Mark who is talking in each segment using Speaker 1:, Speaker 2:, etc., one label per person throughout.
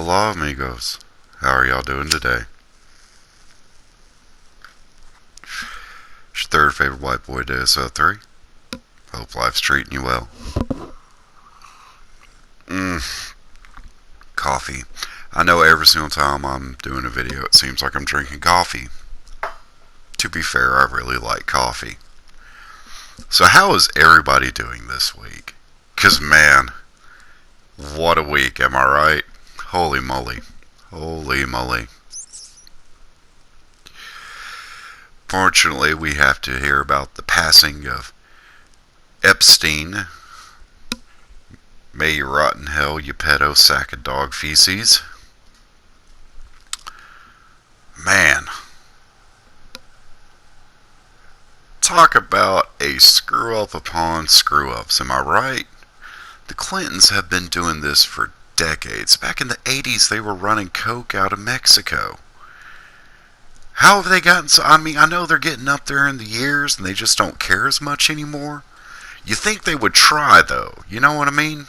Speaker 1: Hola amigos, how are y'all doing today? It's your third favorite white boy to SO3. Hope life's treating you well. Coffee. I know every single time I'm doing a video it seems like I'm drinking coffee. To be fair, I really like coffee. So how is everybody doing this week? 'Cause man, what a week, am I right? Holy moly. Holy moly. Fortunately, we have to hear about the passing of Epstein. May you rot in hell, you pedo sack of dog feces. Man. Talk about a screw up upon screw ups, am I right? The Clintons have been doing this for decades. Back in the 80s, they were running coke out of Mexico. How have they gotten so... I mean, I know they're getting up there in the years and they just don't care as much anymore. You think they would try, though. You know what I mean?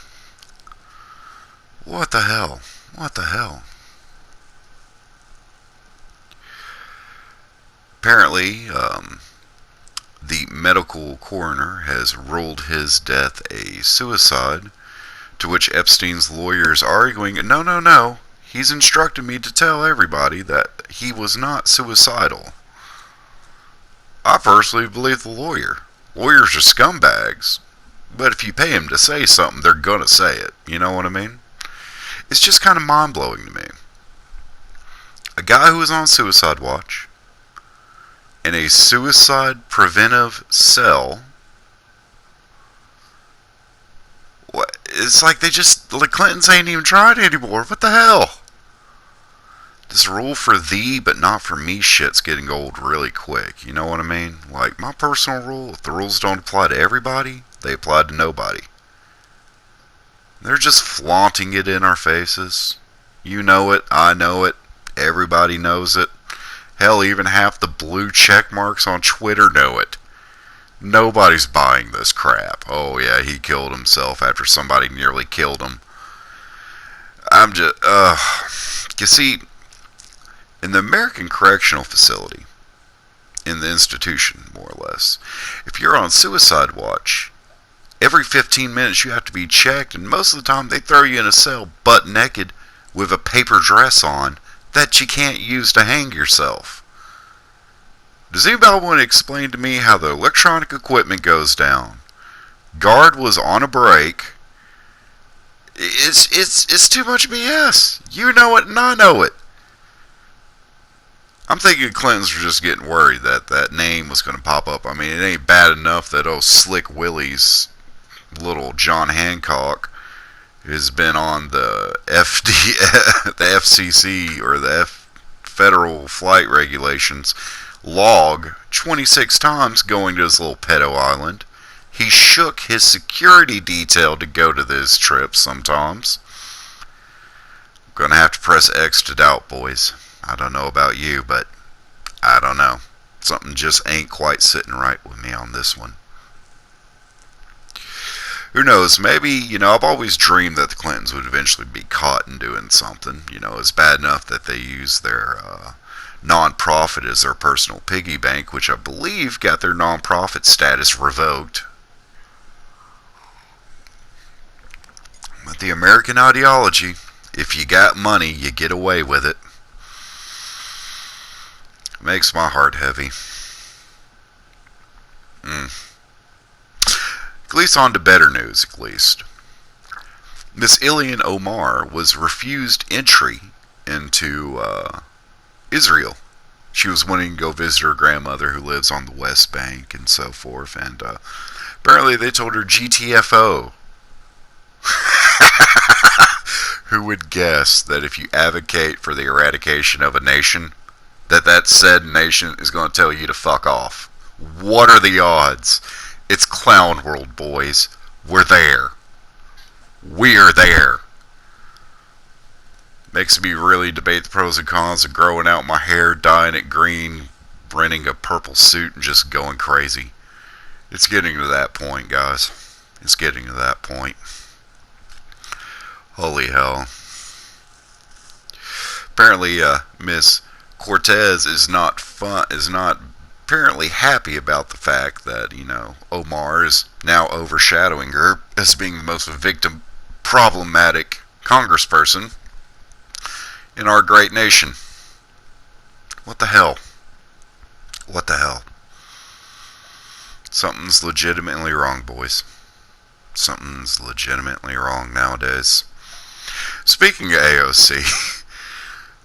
Speaker 1: What the hell? What the hell? Apparently, the medical coroner has ruled his death a suicide, to which Epstein's lawyers arguing, no, no, no, he's instructed me to tell everybody that he was not suicidal. I personally believe the lawyer. Lawyers are scumbags, but if you pay them to say something, they're gonna say it. You know what I mean? It's just kind of mind-blowing to me. A guy who was on suicide watch, in a suicide preventive cell. What? It's like they just, the Clintons ain't even tried anymore. What the hell? This rule for thee but not for me shit's getting old really quick. You know what I mean? Like my personal rule, if the rules don't apply to everybody, they apply to nobody. They're just flaunting it in our faces. You know it, I know it, everybody knows it. Hell, even half the blue check marks on Twitter know it. Nobody's buying this crap. Oh yeah, he killed himself after somebody nearly killed him. I'm just, you see, in the American Correctional Facility, in the institution, more or less, if you're on suicide watch, every 15 minutes you have to be checked, and most of the time they throw you in a cell butt naked with a paper dress on that you can't use to hang yourself. Does anybody want to explain to me how the electronic equipment goes down? Guard was on a break. It's too much BS. You know it and I know it. I'm thinking Clintons were just getting worried that that name was going to pop up. I mean, it ain't bad enough that Slick Willie's little John Hancock has been on the the FCC or the Federal Flight Regulations log 26 times going to his little pedo island. He shook his security detail to go to this trip sometimes. I'm gonna have to press X to doubt, boys. I don't know about you, but I don't know. Something just ain't quite sitting right with me on this one. Who knows, maybe, you know, I've always dreamed that the Clintons would eventually be caught in doing something. You know, it's bad enough that they use their non-profit as their personal piggy bank, which I believe got their non-profit status revoked. But the American ideology, if you got money, you get away with it. Makes my heart heavy. At least on to better news, at least. Miss Ilhan Omar was refused entry into Israel. She was wanting to go visit her grandmother who lives on the West Bank and so forth, and apparently they told her GTFO. Who would guess that if you advocate for the eradication of a nation, that said nation is going to tell you to fuck off? What are the odds? It's Clown World, boys. We're there. We're there. Makes me really debate the pros and cons of growing out my hair, dyeing it green, renting a purple suit, and just going crazy. It's getting to that point, guys. It's getting to that point. Holy hell. Apparently, Miss Cortez is not apparently happy about the fact that, Omar is now overshadowing her as being the most victim problematic congressperson in our great nation. What the hell? What the hell? Something's legitimately wrong, boys. Something's legitimately wrong nowadays. Speaking of AOC,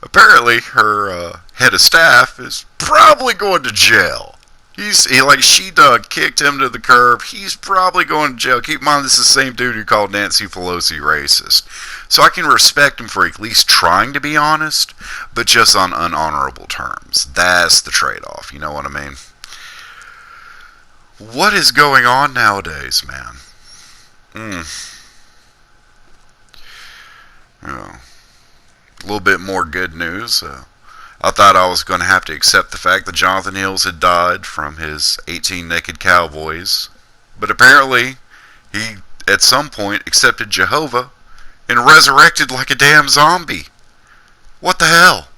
Speaker 1: apparently her head of staff is probably going to jail. She done kicked him to the curb. He's probably going to jail. Keep in mind, this is the same dude who called Nancy Pelosi racist. So I can respect him for at least trying to be honest, but just on unhonorable terms. That's the trade-off. You know what I mean? What is going on nowadays, man? A little bit more good news. I thought I was going to have to accept the fact that Jonathan Hills had died from his 18 naked cowboys. But apparently, he, at some point, accepted Jehovah and resurrected like a damn zombie. What the hell?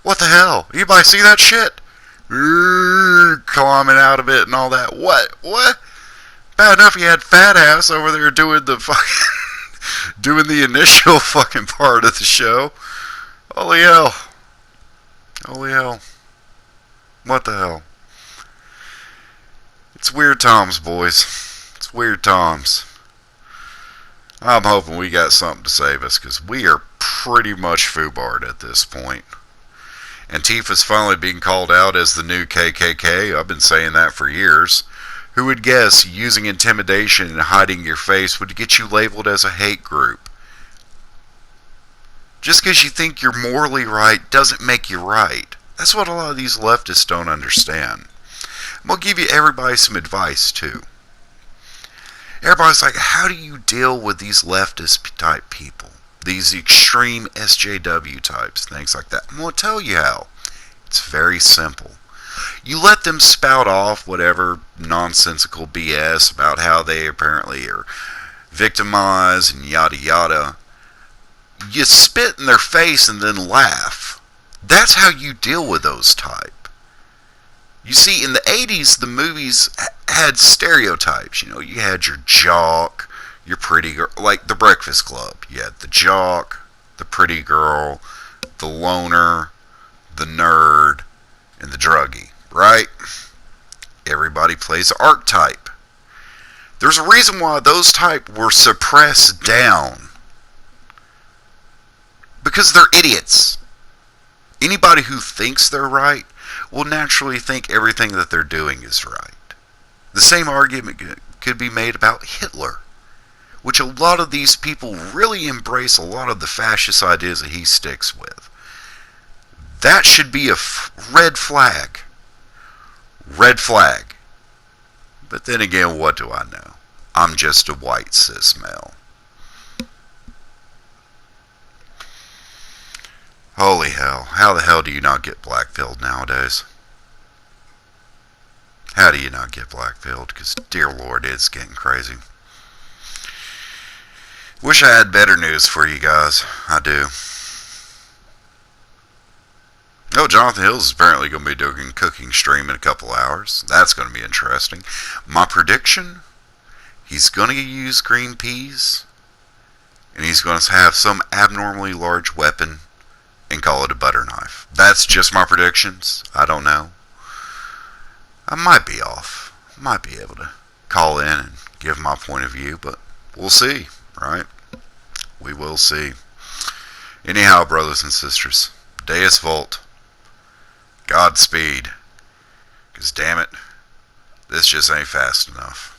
Speaker 1: What the hell? Anybody see that shit? Climbing out of it and all that. What? Bad enough he had fat ass over there doing the fucking doing the initial fucking part of the show. Holy hell. Holy hell. What the hell? It's weird times, boys. It's weird times. I'm hoping we got something to save us, because we are pretty much foobarred at this point. Antifa's finally being called out as the new KKK. I've been saying that for years. Who would guess using intimidation and hiding your face would get you labeled as a hate group? Just because you think you're morally right doesn't make you right. That's what a lot of these leftists don't understand. I'm going to give you everybody some advice too. Everybody's like, how do you deal with these leftist type people? These extreme SJW types, things like that. I'm going to tell you how. It's very simple. You let them spout off whatever nonsensical BS about how they apparently are victimized and yada yada. You spit in their face and then laugh. That's how you deal with those type. You see, in the 80s, the movies had stereotypes. You had your jock, your pretty girl, like The Breakfast Club. You had the jock, the pretty girl, the loner, the nerd, and the druggie, right? Everybody plays an archetype. There's a reason why those type were suppressed down. Because they're idiots. Anybody who thinks they're right will naturally think everything that they're doing is right. The same argument could be made about Hitler, which a lot of these people really embrace a lot of the fascist ideas that he sticks with. That should be a red flag. Red flag. But then again, what do I know? I'm just a white cis male. Holy hell. How the hell do you not get blackpilled nowadays? How do you not get blackpilled? Because, dear Lord, it's getting crazy. Wish I had better news for you guys. I do. Oh, Jonathan Hills is apparently going to be doing a cooking stream in a couple hours. That's going to be interesting. My prediction, he's going to use green peas, and he's going to have some abnormally large weapon and call it a butter knife. That's just my predictions. I don't know. I might be off. Might be able to call in and give my point of view, but we'll see, right? We will see. Anyhow, brothers and sisters, Deus Vult. Godspeed. Because damn it, this just ain't fast enough.